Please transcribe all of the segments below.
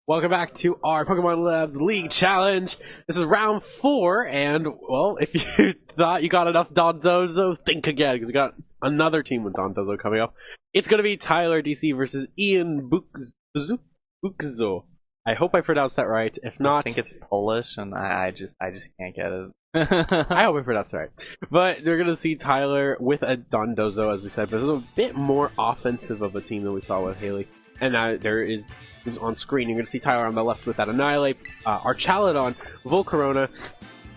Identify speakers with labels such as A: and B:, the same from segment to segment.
A: Welcome back to our Pokemon Labs League Challenge. This is round 4, and, well, if you thought you got enough Dondozo, think again, because we got another team with Dondozo coming up. It's going to be Tyler, Deacy versus Ian Buczko. I hope I pronounced that right. If not...
B: I think it's Polish, and I just can't get it.
A: I hope I pronounced it right. But they're going to see Tyler with a Dondozo, as we said, but it's a bit more offensive of a team than we saw with Haley. And there is... on screen, you're going to see Tyler on the left with that Annihilate, Archaladon, Volcarona,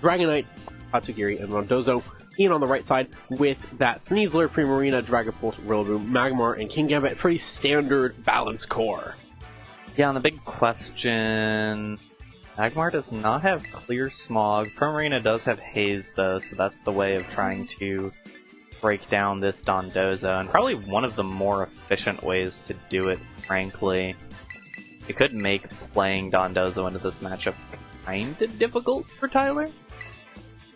A: Dragonite, Tatsugiri, and Rondozo. Ian on the right side with that Sneasler, Primarina, Dragapult, Rillaboom, Magmar, and Kingambit. Pretty standard balance core.
B: Yeah, and the big question... Magmar does not have Clear Smog. Primarina does have Haze, though, so that's the way of trying to break down this Dondozo, and probably one of the more efficient ways to do it, frankly. It could make playing Dondozo into this matchup kinda difficult for Tyler.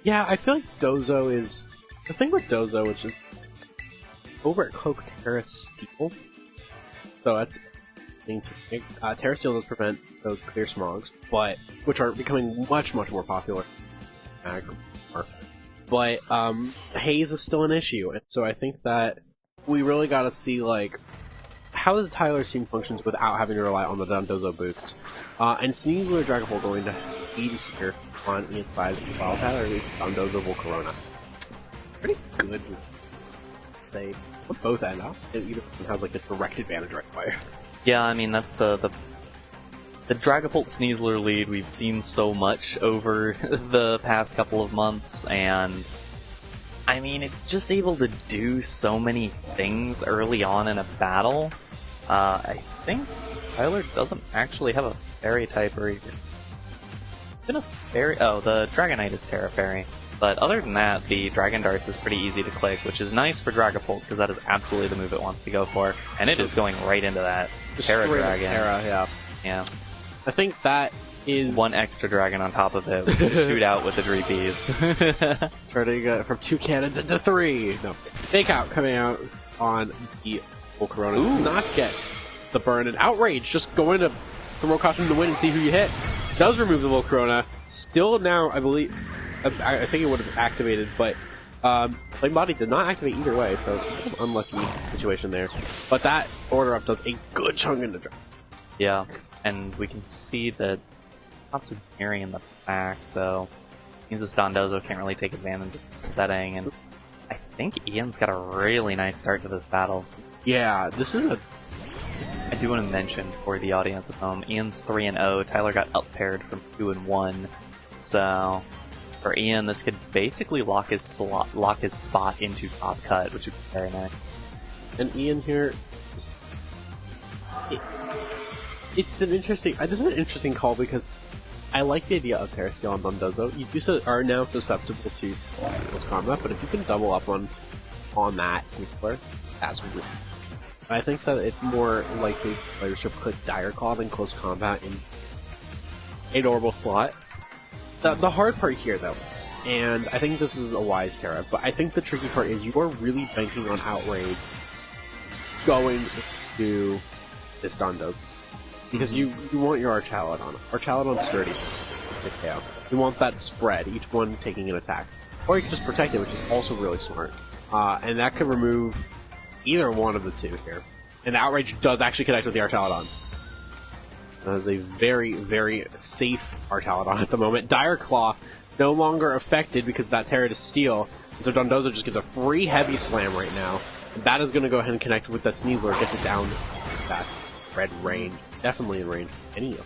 A: Yeah, I feel like Dozo is... The thing with Dozo, which is... over at Cloak, Terra Steel. So that's... Terra Steel does prevent those Clear Smogs, but... which are becoming much, much more popular. But, Haze is still an issue, and so I think that we really gotta see, like... how does Tyler's team functions without having to rely on the Dondozo boosts? And Sneasler Dragapult going to eat here on Ian's side, while Tyler leads Dondozo Volcarona. Pretty good. Say, both end up, and either one has like a direct advantage right away.
B: Yeah, I mean, that's the Dragapult Sneasler lead we've seen so much over the past couple of months, and I mean, it's just able to do so many things early on in a battle. I think Tyler doesn't actually have a Fairy type or even a Fairy. Oh, the Dragonite is Terra Fairy. But other than that, the Dragon Darts is pretty easy to click, which is nice for Dragapult because that is absolutely the move it wants to go for, and it is going right into that Terra Dragon.
A: Terra, yeah. I think that is
B: one extra dragon on top of it. We can just shoot out with the 3Ps.
A: Turning from 2 cannons into 3. No, Fake Out coming out on the Volcarona. Does not get the burn and Outrage. Just going to throw caution to the wind and see who you hit. Does remove the Volcarona. Still now, I believe, I think it would have activated, but Flame Body did not activate either way, so unlucky situation there. But that order up does a good chunk into dragon.
B: Yeah, and we can see that Tatsugiri in the back, so means this Dondozo can't really take advantage of the setting, and I think Ian's got a really nice start to this battle.
A: Yeah, this is a...
B: I do want to mention for the audience at home, Ian's 3-0, Tyler got up-paired from 2-1, so for Ian this could basically lock his spot into top cut, which would be very nice. And
A: Ian here... It's an interesting... this is an interesting call because I like the idea of Terra Scale on Dondozo. You are now susceptible to this combat, but if you can double up on that Sneasler, that's really... I think that it's more likely players should put Dire Claw than Close Combat in a normal slot. The hard part here, though, and I think this is a wise Terra, but I think the tricky part is you are really banking on Outrage going to this Dondozo. Because you want your Archaladon. Archaladon's sturdy. You want that spread, each one taking an attack. Or you can just protect it, which is also really smart. And that could remove either one of the two here. And the Outrage does actually connect with the Archaladon. That is a very, very safe Archaladon at the moment. Dire Claw no longer affected because that Terra to Steel. And so Dondozo just gets a free Heavy Slam right now. And that is going to go ahead and connect with that Sneasler, gets it down that red range. Definitely in range of any of them.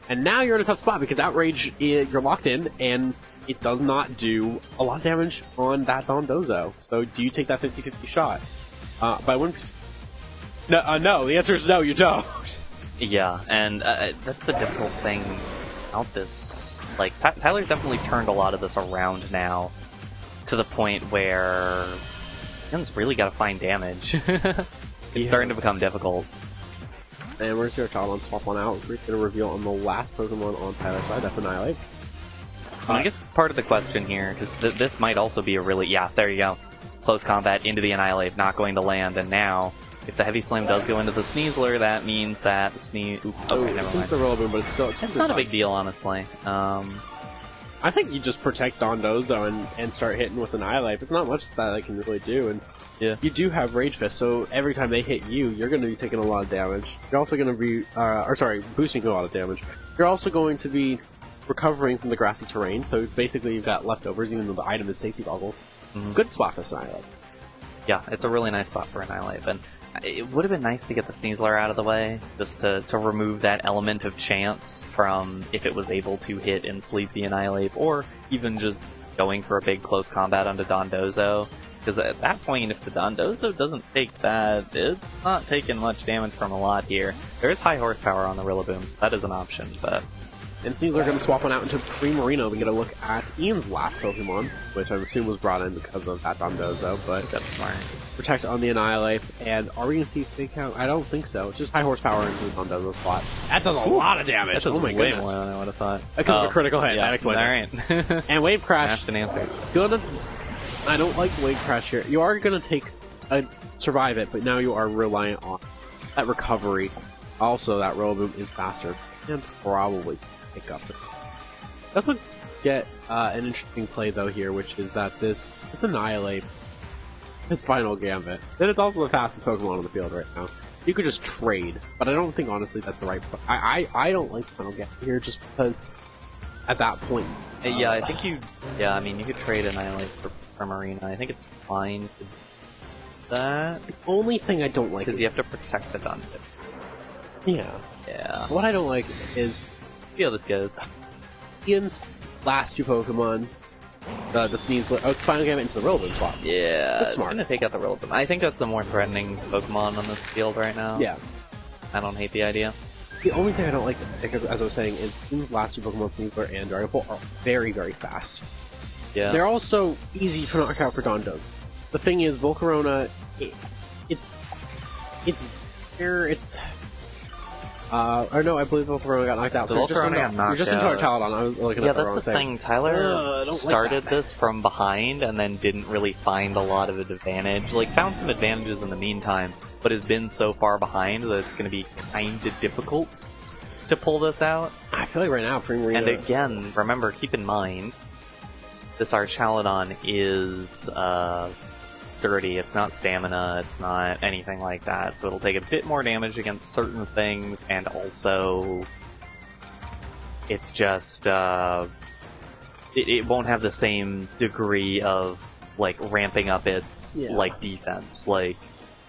A: And now you're in a tough spot because Outrage, you're locked in, and it does not do a lot of damage on that Dondozo. So do you take that 50-50 shot? By one piece... No, the answer is no, you don't.
B: Yeah, and that's the difficult thing about this. Like, Tyler's definitely turned a lot of this around now to the point where Ian's really got to find damage. It's starting to become difficult.
A: And where's your Archaladon? Swap one out. We're going to reveal on the last Pokemon on Tyler's side. That's Annihilate.
B: I guess part of the question here, because this might also be a really... Yeah, there you go. Close combat into the Annihilate, not going to land, and now if the Heavy Slam does go into the Sneasler, that means that the Okay, never mind.
A: The Rillaboom, but it's still...
B: It's not a big deal, honestly.
A: I think you just protect Dondozo and start hitting with Annihilate. It's not much that I can really do, and
B: yeah.
A: You do have Rage Fist, so every time they hit you, you're going to be taking a lot of damage. You're also going to be, boosting a lot of damage. You're also going to be recovering from the grassy terrain, so it's basically you've got leftovers, even though the item is Safety Goggles. Good spot for Annihilate.
B: Yeah, it's a really nice spot for Annihilate, but it would have been nice to get the Sneasler out of the way, just to remove that element of chance from if it was able to hit and sleep the Annihilate, or even just going for a big close combat onto Dondozo. Because at that point, if the Dondozo doesn't take that, it's not taking much damage from a lot here. There is high horsepower on the Rillaboom, so that is an option, but...
A: And Sneasler are going to swap one out into Primarina. We get a look at Ian's last Pokemon, which I assume was brought in because of that Dondozo, but...
B: That's smart.
A: Protect on the Annihilate, and are we going to see Fake Out? I don't think so. It's just high horsepower into the Dondozo slot. That does a lot of damage!
B: That does
A: oh my
B: way
A: goodness.
B: more than I would have thought.
A: Because of a critical hit,
B: yeah.
A: that explains
B: it.
A: Alright. And Wave Crash.
B: Asked and answered.
A: I don't like Wave Crash here. You are going to survive it, but now you are reliant on that recovery. Also, that Rillaboom is faster, and probably pick up the... Let's get an interesting play, though, here, which is that this Annihilate, his final Gambit, then it's also the fastest Pokemon on the field right now. You could just trade, but I don't think, honestly, that's the right... I don't like Final Gambit here, just because at that point...
B: yeah, I think you... Yeah, I mean, you could trade Annihilate for Primarina. I think it's fine to do that.
A: The only thing I don't like
B: because you have to protect the Dondozo.
A: Yeah.
B: Yeah.
A: What I don't like is...
B: See how this goes.
A: Ian's last two Pokemon, the Sneasler, it's Final Gambit into the Rillaboom slot.
B: Yeah,
A: that's smart.
B: I'm gonna take out the Rillaboom. I think that's a more threatening Pokemon on this field right now.
A: Yeah.
B: I don't hate the idea.
A: The only thing I don't like, as I was saying, is Ian's last two Pokemon, Sneasler and Dragapult, are very, very fast.
B: Yeah.
A: They're also easy to knock out for Dondozo. The thing is, Volcarona, it's or no, I believe Volcarona got knocked out.
B: So Volcarona got knocked out.
A: You're just into our Talon. I was looking at the wrong thing.
B: Yeah, that's the thing. Tyler started this from behind and then didn't really find a lot of advantage. Like, found some advantages in the meantime, but has been so far behind that it's going to be kind of difficult to pull this out.
A: I feel like right now, Primarina...
B: And again, remember, keep in mind, this Archaludon is sturdy, it's not stamina, it's not anything like that, so it'll take a bit more damage against certain things, and also it's just it won't have the same degree of like ramping up its like defense. Like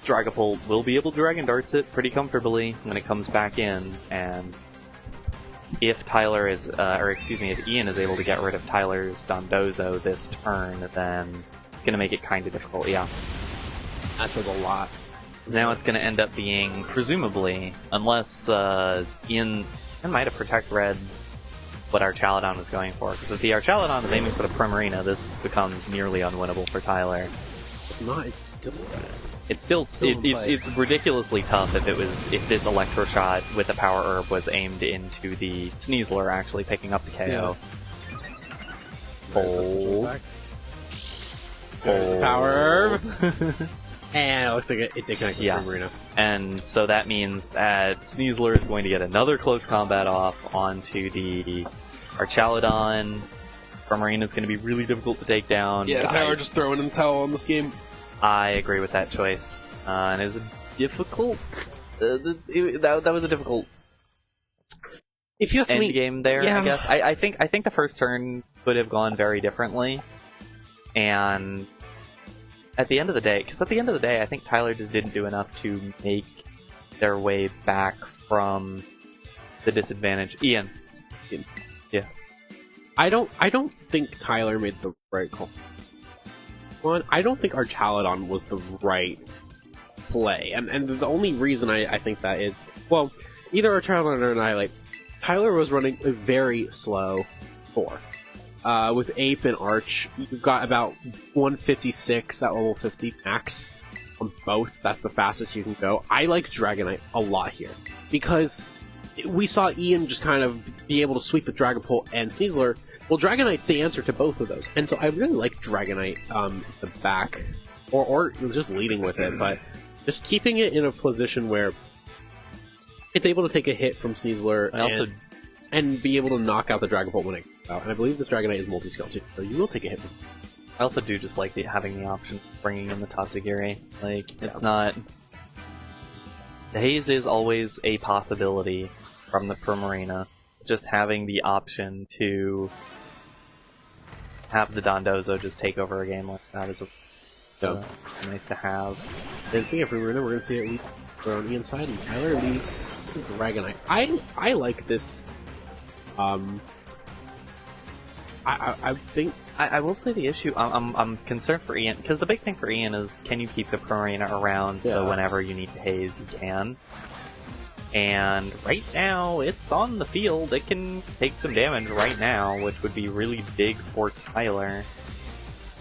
B: Dragapult will be able to Dragon Darts it pretty comfortably when it comes back in, and if Tyler is, if Ian is able to get rid of Tyler's Dondozo this turn, then it's gonna make it kind of difficult, yeah.
A: That does a lot.
B: So now it's gonna end up being, presumably, unless Ian might have Protect Red what Archaludon was going for, because if the Archaludon is aiming for the Primarina, this becomes nearly unwinnable for Tyler.
A: It's not, it's still red.
B: It's ridiculously tough if this Electro Shot with the Power Herb was aimed into the Sneasler actually picking up the KO.
A: Hold. Power Herb. And it looks like it did connect with Primarina.
B: And so that means that Sneasler is going to get another close combat off onto the Archaludon. Primarina is going to be really difficult to take down.
A: Yeah, Tyler just throwing in the towel on this game.
B: I agree with that choice, and it was difficult. That was a difficult end game there. Yeah. I guess I think the first turn could have gone very differently, and at the end of the day, I think Tyler just didn't do enough to make their way back from the disadvantage. Ian. Yeah.
A: I don't think Tyler made the right call. I don't think Archaludon was the right play, and the only reason I think that is, well, either Archaludon or Annihilate, Tyler was running a very slow 4. With Ape and Arch, you've got about 156 at level 50 max on both. That's the fastest you can go. I like Dragonite a lot here, because we saw Ian just kind of be able to sweep with Dragapult and Sneasler. Well, Dragonite's the answer to both of those, and so I really like Dragonite the back, or just leading with it, but just keeping it in a position where it's able to take a hit from Sneasler and be able to knock out the Dragon Bolt when it comes out. And I believe this Dragonite is multi-scale too, so you will take a hit from it.
B: I also do just like having the option of bringing in the Tatsugiri. Like, it's not... The Haze is always a possibility from the Primarina. Just having the option to have the Dondozo just take over a game like that is nice to have.
A: And speaking of Primarina, we're going to see it lead on Ian's side, and Tyler leads Dragonite. I like this. I think
B: I will say the issue. I'm concerned for Ian because the big thing for Ian is can you keep the Primarina around so whenever you need to haze you can. And right now it's on the field. It can take some damage right now, which would be really big for Tyler.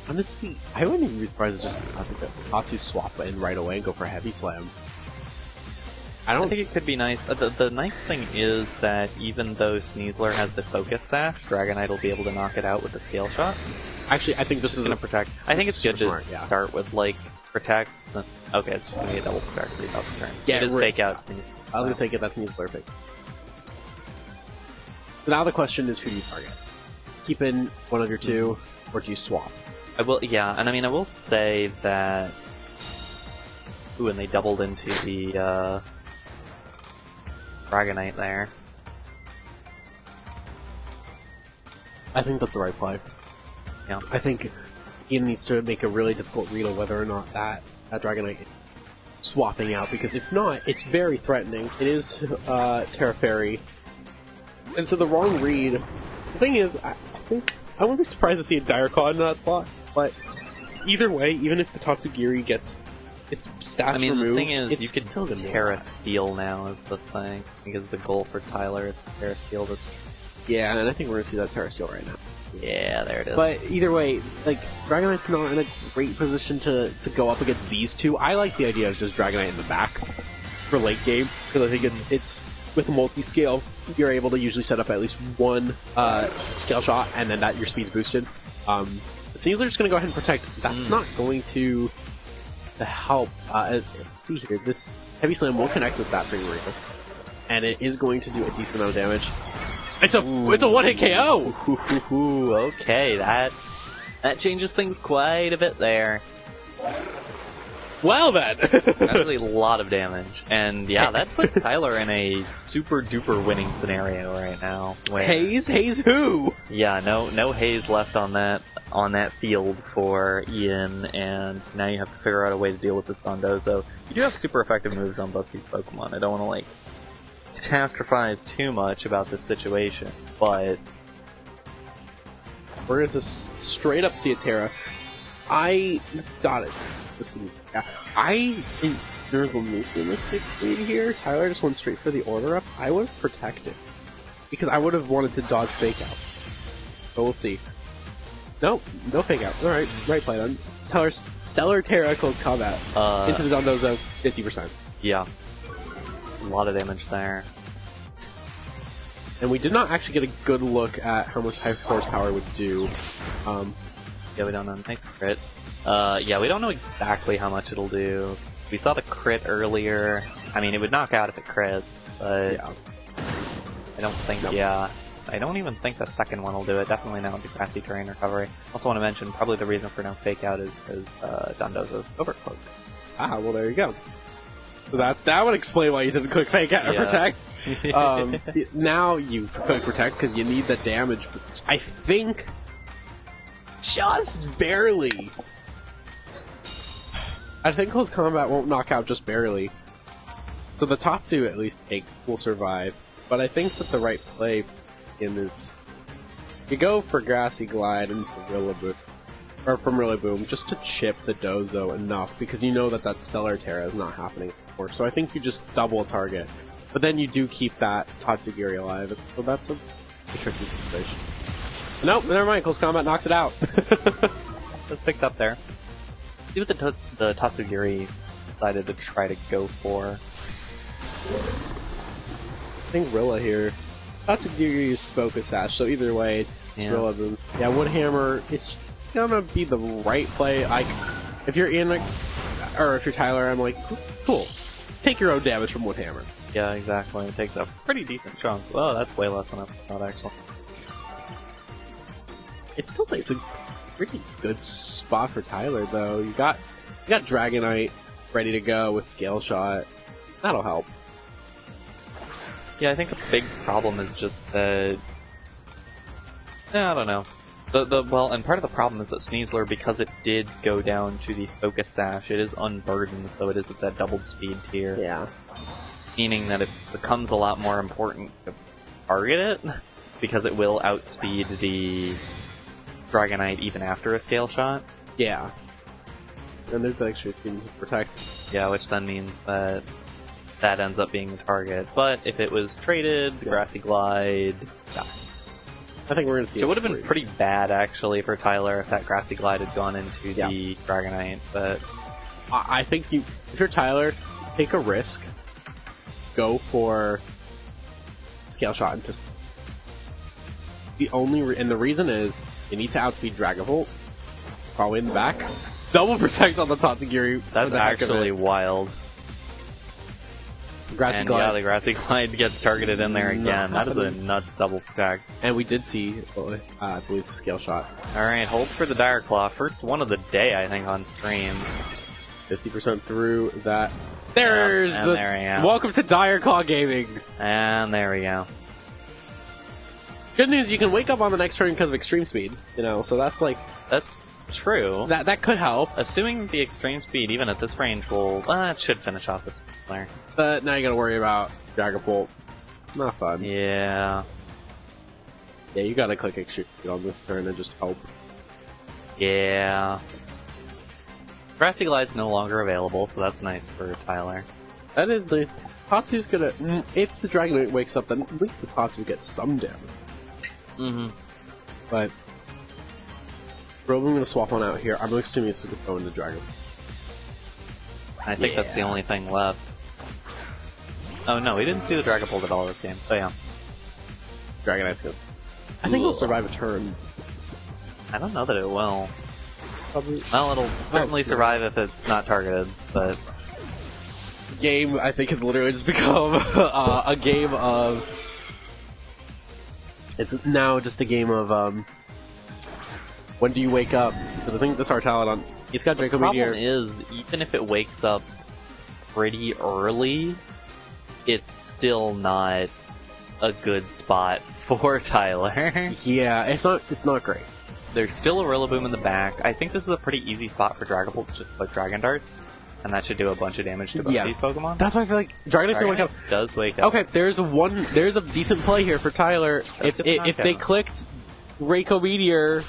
A: Honestly, I wouldn't even be surprised if just Tatsu swap in right away and go for Heavy Slam.
B: I think it could be nice. The nice thing is that even though Sneasler has the Focus Sash, Dragonite will be able to knock it out with the Scale Shot.
A: Actually, I think this is
B: going to protect. I think it's good to start with, like, Protects. Okay, it's just going to be a double Protect for the turn.
A: Yeah,
B: it is Fake Out Sneasler.
A: I was going to say, get that Sneasler fake. So now the question is, who do you target? Keep in one of your two, or do you swap?
B: I will, yeah, and I mean, I will say that... Ooh, and they doubled into the, Dragonite there.
A: I think that's the right play.
B: Yeah.
A: I think Ian needs to make a really difficult read on whether or not that Dragonite is swapping out, because if not, it's very threatening. It is Terra Fairy. And so the wrong read... The thing is, I think I wouldn't be surprised to see a Dire Claw in that slot, but either way, even if the Tatsugiri gets its stats removed,
B: the thing is, you could
A: still
B: Terra Steel now is the thing, because the goal for Tyler is to Terra Steel this.
A: Yeah, and I think we're gonna see that Terra Steel right now.
B: Yeah, there it is.
A: But either way, like, Dragonite's not in a great position to go up against these two. I like the idea of just Dragonite in the back for late game, because I think it's with multi-scale, you're able to usually set up at least one scale shot, and then your speed's boosted. Sneasler's just gonna go ahead and protect. That's not going to help. Let's see here. This Heavy Slam will connect with that Primarina, and it is going to do a decent amount of damage. It's a one-hit KO.
B: Okay, that changes things quite a bit there.
A: Well then,
B: that's a lot of damage, and yeah, that puts Tyler in a super duper winning scenario right now. Where,
A: Haze who?
B: Yeah, no Haze left on that field for Ian, and now you have to figure out a way to deal with this Dondozo. You do have super effective moves on both these Pokemon. I don't want to, like, catastrophize too much about this situation, but
A: we're going to straight up see a Terra. I got it. I think there's a mistic read here. Tyler just went straight for the order up. I would have protected, because I would have wanted to dodge Fake Out. But we'll see. Nope, no Fake Out. Alright, right play then. Tyler's Stellar Terra close combat. Into the Dondozo, 50%.
B: Yeah. A lot of damage there.
A: And we did not actually get a good look at how much high horsepower would do.
B: Yeah, we don't know. Nice crit. Yeah, we don't know exactly how much it'll do. We saw the crit earlier. I mean, it would knock out if it crits, but
A: yeah.
B: I don't think, I don't even think the second one will do it. Definitely not the grassy terrain recovery. Also want to mention, probably the reason for no Fake Out is because Dondozo's overcloaked.
A: Ah, well there you go. So that would explain why you didn't click Fake Out or Protect. Now you click Protect because you need the damage. I think just barely. I think Close Combat won't knock out just barely. So the Tatsu at least will survive. But I think that the right play is you go for Grassy Glide into Rillaboom, or from Rillaboom, just to chip the Dozo enough, because you know that Stellar Terra is not happening anymore. So I think you just double target. But then you do keep that Tatsugiri alive, so that's a tricky situation. Nope, never mind, Close Combat knocks it out.
B: It's picked up there. See what the Tatsugiri decided to try to go for.
A: I think Rilla here. Tatsugiri used Focus Sash, so either way, it's Rillaboom. Yeah, Wood Hammer, it's gonna be the right play. If you're Ian, or if you're Tyler, I'm like, Cool. Take your own damage from one hammer.
B: Yeah, exactly. It takes a pretty decent chunk. Oh, that's way less than I thought, actually.
A: It still takes a pretty good spot for Tyler, though. You got Dragonite ready to go with Scale Shot. That'll help.
B: Yeah, I think a big problem is just that... I don't know. Well, and part of the problem is that Sneasler, because it did go down to the Focus Sash, it is unburdened, so it is at that doubled speed tier.
A: Yeah.
B: Meaning that it becomes a lot more important to target it, because it will outspeed the Dragonite even after a Scale Shot.
A: Yeah. And there's the extra thing to protect.
B: Yeah, which then means that that ends up being the target. But if it was traded, the Grassy Glide... Yeah.
A: I think we're going to see
B: So it would have been pretty bad, actually, for Tyler if that Grassy Glide had gone into the Dragonite, but...
A: I think if you're Tyler, take a risk. Go for Scale Shot and Pistol. And the reason is, you need to outspeed Dragapult. Probably in the back. Double Protect on the Tatsugiri.
B: That's actually wild.
A: Grassy Glide.
B: Yeah, the Grassy Glide gets targeted in there again. That is a nuts double protect.
A: And we did see, I believe, Scale Shot.
B: Alright, hold for the Dire Claw. First one of the day, I think, on stream.
A: 50% through that. There's
B: and
A: the...
B: there we go.
A: Welcome to Dire Claw Gaming.
B: And there we go.
A: Good news, you can wake up on the next turn because of Extreme Speed. You know, so that's like...
B: That's true.
A: That could help.
B: Assuming the Extreme Speed, even at this range, will... it should finish off this player.
A: But now you gotta worry about Dragapult. Not fun.
B: Yeah.
A: Yeah, you gotta click Extreme Speed on this turn and just hope.
B: Yeah. Grassy Glide's no longer available, so that's nice for Tyler.
A: That is nice. Tatsu's gonna... If the Dragonite wakes up, then at least the Tatsu gets some damage.
B: Mm-hmm.
A: But... Robo, I'm gonna swap one out here. I'm assuming it's gonna go into Dragon.
B: I think that's the only thing left. Oh no, we didn't see the Dragapult at all this game, so yeah.
A: Dragonite goes. I think it'll survive a turn.
B: I don't know that it will.
A: Probably.
B: Well, it'll certainly survive if it's not targeted, but...
A: This game, I think, has literally just become a game of... It's now just a game of, when do you wake up? Because I think this Artalodon, it's got Draco Meteor.
B: The problem is, even if it wakes up pretty early, it's still not a good spot for Tyler.
A: Yeah, it's not great.
B: There's still a Rillaboom in the back. I think this is a pretty easy spot for Dragapult to just put Dragon Darts, and that should do a bunch of damage to both these Pokemon.
A: That's why I feel like Dragonite's gonna wake up.
B: Does wake up.
A: Okay, there's a decent play here for Tyler. If they clicked Draco Meteor...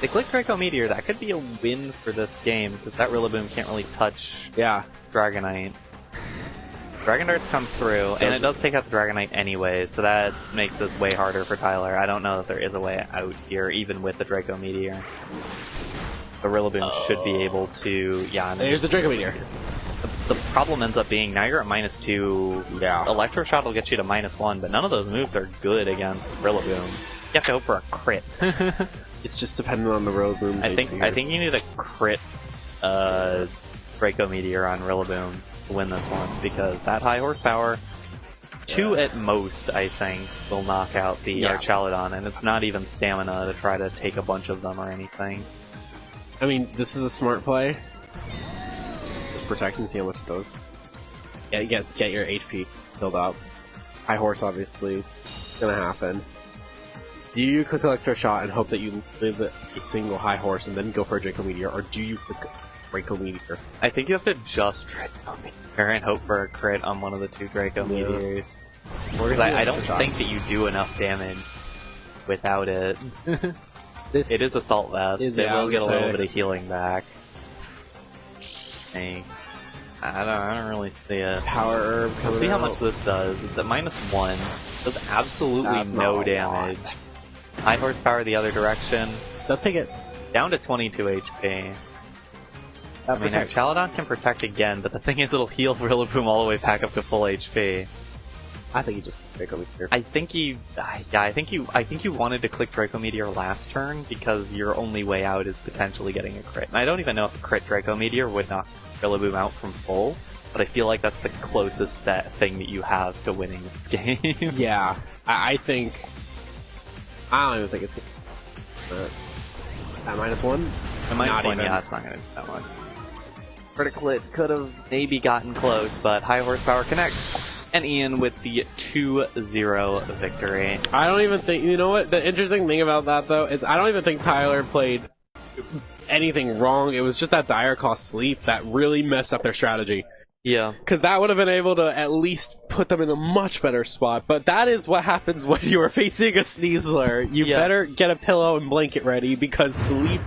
B: They click Draco Meteor, that could be a win for this game, because that Rillaboom can't really touch Dragonite. Dragon Darts comes through, and it does take out the Dragonite anyway, so that makes this way harder for Tyler. I don't know that there is a way out here, even with the Draco Meteor. The Rillaboom should be able to... Yeah,
A: there's the Draco Meteor.
B: The problem ends up being, now you're at -2.
A: Yeah.
B: Electro Shot will get you to -1, but none of those moves are good against Rillaboom. You have to hope for a crit.
A: It's just dependent on the Rillaboom.
B: I think you need a crit Draco Meteor on Rillaboom to win this one, because that high horsepower, 2 at most, I think, will knock out the Archaludon, and it's not even stamina to try to take a bunch of them or anything.
A: I mean, this is a smart play. Just protect and see how much it does. Yeah, get your HP build up. High horse, obviously, gonna happen. Do you click Electro Shot and hope that you live a single high horse and then go for a Draco Meteor, or do you click Draco Meteor?
B: I think you have to just Draco Meteor and hope for a crit on one of the 2 Draco Meteors. Because I don't think that you do enough damage without it. It is Assault Vest. It will get a little bit of healing back. Hey. I don't really see it.
A: Power Herb.
B: Let's see how much this does. It's at -1. Does absolutely no damage. High horsepower the other direction.
A: Let's take it
B: down to 22 HP. I mean, Archaludon can protect again, but the thing is, it'll heal Rillaboom all the way back up to full HP.
A: I think you just Draco Meteor.
B: I think you wanted to click Draco Meteor last turn because your only way out is potentially getting a crit. And I don't even know if a crit Draco Meteor would knock Rillaboom out from full. but I feel like that's the closest thing that you have to winning this game.
A: Yeah, I think... I don't even think it's... at -1?
B: At -1, yeah, it's not going to be that much. Critical hit could have maybe gotten close, but high horsepower connects. And Ian with the 2-0 victory.
A: I don't even think... You know what? The interesting thing about that, though, is I don't even think Tyler played anything wrong. It was just that dire cost sleep that really messed up their strategy.
B: Yeah.
A: Because that would have been able to at least put them in a much better spot. But that is what happens when you are facing a Sneasler. You better get a pillow and blanket ready, because sleep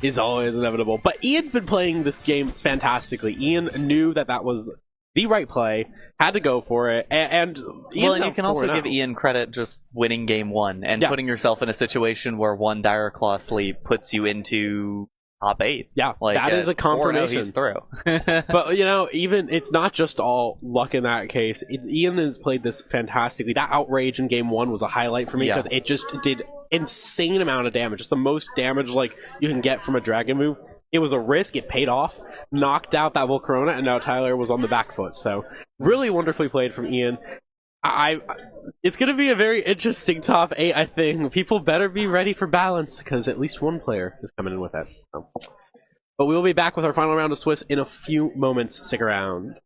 A: is always inevitable. But Ian's been playing this game fantastically. Ian knew that that was the right play, had to go for it, and
B: well, and you can also give Ian credit just winning game 1 and putting yourself in a situation where one dire claw sleep puts you into top 8.
A: Yeah, like, that is a confirmation.
B: He's through.
A: But, you know, even it's not just all luck in that case. Ian has played this fantastically. That outrage in game 1 was a highlight for me, because it just did insane amount of damage. Just the most damage like you can get from a dragon move. It was a risk, it paid off, knocked out that Volcarona, and now Tyler was on the back foot. So, really wonderfully played from Ian. It's going to be a very interesting top 8, I think. People better be ready for balance, because at least one player is coming in with it. So. But we will be back with our final round of Swiss in a few moments. Stick around.